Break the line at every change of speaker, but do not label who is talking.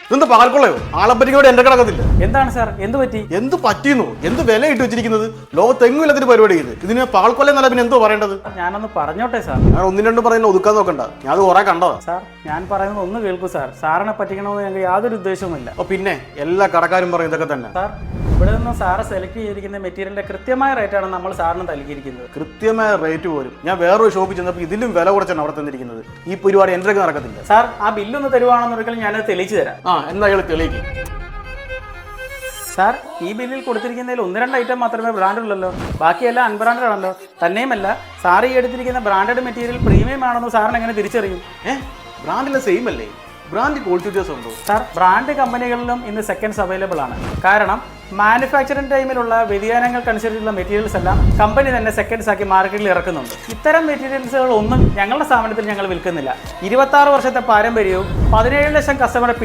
ഇതെന്ത് പകൽക്കൊള്ളയോ? ആളെ പറ്റിക്കൂടെ എന്റെ കിടക്കത്തില്ല.
എന്താണ് സാർ, എന്ത് പറ്റി?
എന്ത് പറ്റിയെന്നോ? എന്ത് വില ഇട്ട് വെച്ചിരിക്കുന്നത്? ലോകത്തെങ്ങും ഇല്ലാത്തൊരു പരിപാടി ഇത്. ഇതിന് പകൽക്കൊല്ല എന്നല്ല പിന്നെ എന്തോ പറയേണ്ടത്?
ഞാനൊന്ന് പറഞ്ഞോട്ടെ സാർ.
ഞാൻ ഒന്നും രണ്ടും പറയുന്ന ഒതുക്കാൻ നോക്കണ്ട. ഞാൻ അത് കുറെ കണ്ടതാ.
സാർ, ഞാൻ പറയുന്നത് ഒന്ന് കേൾക്കൂ സാർ. സാറിനെ പറ്റിക്കണമെന്ന് ഞങ്ങൾക്ക് യാതൊരു ഉദ്ദേശവുമില്ല.
അപ്പൊ പിന്നെ എല്ലാ കടക്കാരും പറയും ഇതൊക്കെ തന്നെ.
സാർ, ഇവിടെ നിന്ന് സാറ് സെലക്ട് ചെയ്തിരിക്കുന്ന മെറ്റീരിയലിന്റെ കൃത്യമായ റേറ്റാണ് നമ്മൾ സാറിന് നൽകിയിരിക്കുന്നത്.
കൃത്യമായ റേറ്റ് പോലും. ഞാൻ വേറൊരു ഷോപ്പിൽ ചെന്നപ്പോൾ ഇതിലും വില കുറച്ചാണ് അവിടെ തന്നിരിക്കുന്നത്. ഈ പരിപാടി എൻ്റെ നടക്കത്തില്ല.
സാർ, ആ ബില്ലൊന്ന് തരുവാണെന്നുണ്ടെങ്കിൽ ഞാനത് തെളിയിച്ചു തരാം.
എന്നാ അയാൾ തെളിയിക്കും.
സാർ, ഈ ബില്ലിൽ കൊടുത്തിരിക്കുന്നതിൽ 1-2 ഐറ്റം മാത്രമേ ബ്രാൻഡ് ഉള്ളല്ലോ. ബാക്കിയെല്ലാം അൺബ്രാൻഡഡ് ആണല്ലോ. തന്നെയുമല്ല, സാർ ഈ എടുത്തിരിക്കുന്ന ബ്രാൻഡഡ് മെറ്റീരിയൽ പ്രീമിയം ആണെന്ന് സാറിന് എങ്ങനെ തിരിച്ചറിയും?
ബ്രാൻഡിലെ സെയിം അല്ലേ? ബ്രാൻഡ് ക്വാളിറ്റി വ്യത്യാസം ഉണ്ടോ?
സാർ, ബ്രാൻഡ് കമ്പനികളിലും ഇന്ന് സെക്കൻഡ്സ് അവൈലബിൾ ആണ്. കാരണം മാനുഫാക്ചറിംഗ് ടൈമിലുള്ള വ്യതിയാനങ്ങൾക്കനുസരിച്ചുള്ള മെറ്റീരിയൽസ് എല്ലാം കമ്പനി തന്നെ സെക്കൻഡ്സ് ആക്കി മാർക്കറ്റിൽ ഇറക്കുന്നുണ്ട്. ഇത്തരം മെറ്റീരിയൽസുകൾ ഒന്നും ഞങ്ങളുടെ സ്ഥാപനത്തിൽ ഞങ്ങൾ വിൽക്കുന്നില്ല. 26 വർഷത്തെ പാരമ്പര്യവും 17 ലക്ഷം കസ്റ്റമറെ